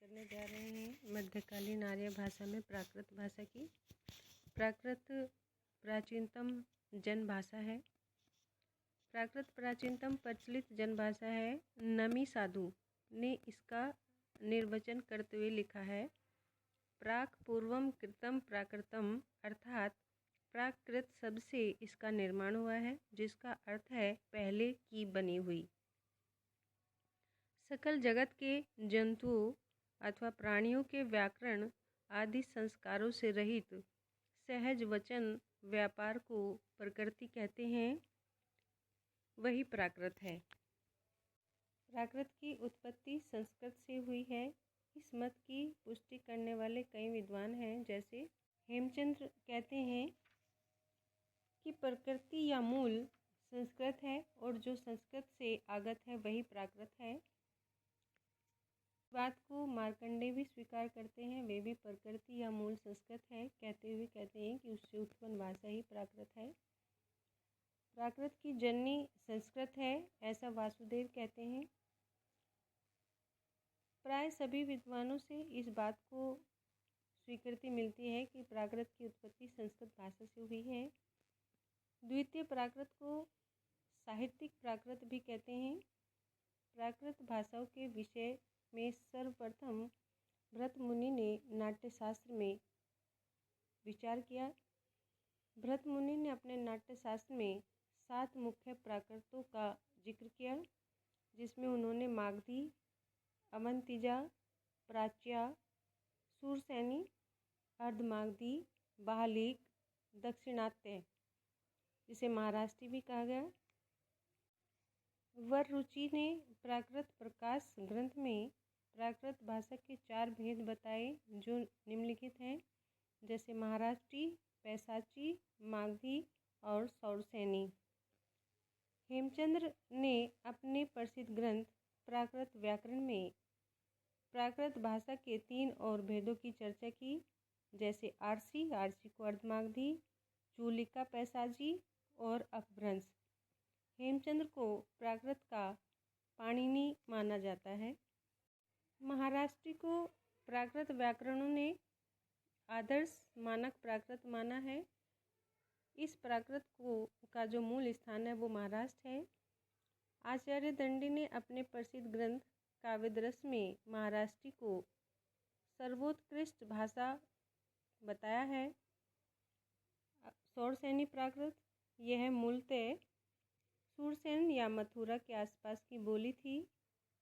करने जा रहे हैं मध्यकालीन आर्य भाषा में प्राकृत भाषा की। प्राकृत प्राचीनतम जनभाषा है। प्राकृत प्राचीनतम प्रचलित जनभाषा है। नमी साधु ने इसका निर्वचन करते हुए लिखा है, प्राक पूर्वम कृतम प्राकृतम, अर्थात प्राकृत शब्द से इसका निर्माण हुआ है, जिसका अर्थ है पहले की बनी हुई। सकल जगत के जंतुओं अथवा प्राणियों के व्याकरण आदि संस्कारों से रहित सहज वचन व्यापार को प्रकृति कहते हैं, वही प्राकृत है। प्राकृत की उत्पत्ति संस्कृत से हुई है। इस मत की पुष्टि करने वाले कई विद्वान हैं, जैसे हेमचंद्र कहते हैं कि प्रकृति या मूल संस्कृत है और जो संस्कृत से आगत है वही प्राकृत है। बात को मार्कंडेय भी स्वीकार करते हैं, वे भी प्रकृति या मूल संस्कृत है कहते हुए कहते हैं कि उससे उत्पन्न भाषा ही प्राकृत है। प्राकृत की जननी संस्कृत है, ऐसा वासुदेव कहते हैं। प्राय सभी विद्वानों से इस बात को स्वीकृति मिलती है कि प्राकृत की उत्पत्ति संस्कृत भाषा से हुई है। द्वितीय प्राकृत को साहित्यिक प्राकृत भी कहते हैं। प्राकृत भाषाओं के विषय में सर्वप्रथम भरत मुनि ने नाट्यशास्त्र में विचार किया। भरत मुनि ने अपने नाट्यशास्त्र में 7 मुख्य प्राकृतों का जिक्र किया, जिसमें उन्होंने मागधी, अवंतिजा, प्राच्या, शूरसेनी, अर्धमागधी, बाहलिक, दक्षिणात्य, जिसे महाराष्ट्री भी कहा गया। वररुचि ने प्राकृत प्रकाश ग्रंथ में प्राकृत भाषा के 4 भेद बताए, जो निम्नलिखित हैं, जैसे महाराष्ट्री, पैशाची, मागधी और शौरसेनी। हेमचंद्र ने अपने प्रसिद्ध ग्रंथ प्राकृत व्याकरण में प्राकृत भाषा के 3 और भेदों की चर्चा की, जैसे आरसी को अर्धमागधी, चूलिका पैशाची और अपभ्रंश। हेमचंद्र को प्राकृत का पाणिनि माना जाता है। महाराष्ट्री को प्राकृत व्याकरणों ने आदर्श मानक प्राकृत माना है। इस प्राकृत का जो मूल स्थान है वो महाराष्ट्र है। आचार्य दंडी ने अपने प्रसिद्ध ग्रंथ काव्यदर्श में महाराष्ट्री को सर्वोत्कृष्ट भाषा बताया है। शौरसेनी प्राकृत, यह मूलतः शूरसेन या मथुरा के आसपास की बोली थी।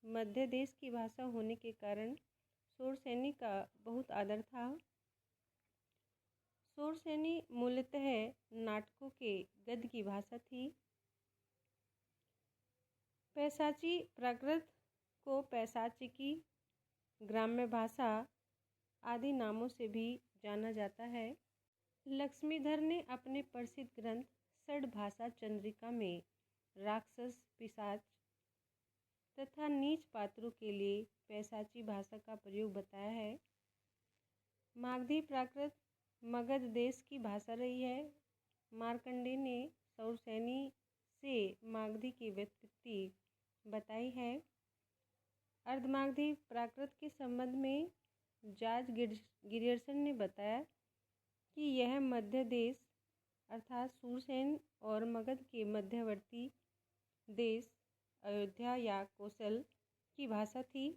मध्य देश की भाषा होने के कारण शौरसेनी का बहुत आदर था। शौरसेनी मूलतः नाटकों के गद्य की भाषा थी। पैशाची प्राकृत को पैशाचिकी, ग्राम्य भाषा आदि नामों से भी जाना जाता है। लक्ष्मीधर ने अपने प्रसिद्ध ग्रंथ षड्भाषा चंद्रिका में राक्षस, पिशाच तथा नीच पात्रों के लिए पैशाची भाषा का प्रयोग बताया है। मागधी प्राकृत मगध देश की भाषा रही है। मार्कंडेय ने शौरसेनी से मागधी की व्युत्पत्ति बताई है। अर्धमागधी प्राकृत के संबंध में जॉर्ज गिरियर्सन ने बताया कि यह मध्य देश अर्थात शूरसेन और मगध के मध्यवर्ती देश अयोध्या या कौशल की भाषा थी।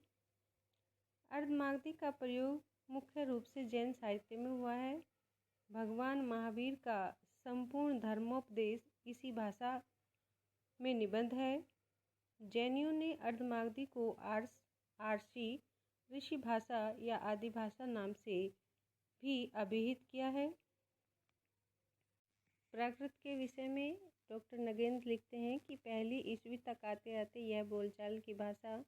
अर्धमागधी का प्रयोग मुख्य रूप से जैन साहित्य में हुआ है। भगवान महावीर का संपूर्ण धर्मोपदेश इसी भाषा में निबद्ध है। जैनियों ने अर्धमागधी को आर्सी, ऋषि भाषा या आदि भाषा नाम से भी अभिहित किया है। प्राकृत के विषय में डॉक्टर नगेंद्र लिखते हैं कि पहली ईस्वी तक आते आते यह बोलचाल की भाषा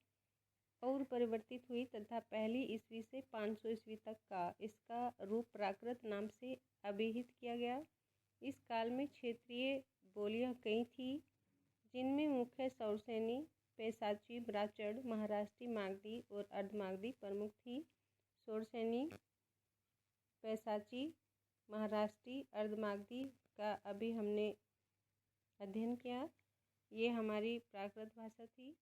और परिवर्तित हुई तथा पहली ईस्वी से 500 ईस्वी तक का इसका रूप प्राकृत नाम से अभिहित किया गया। इस काल में क्षेत्रीय बोलियां कई थी, जिनमें मुख्य शौरसेनी, पैशाची, ब्राचड़, महाराष्ट्री, मागधी और अर्धमागधी प्रमुख थी। शौरसेनी, पैशाची, महाराष्ट्री, अर्धमागधी का अभी हमने अध्ययन किया। ये हमारी प्राकृत भाषा थी।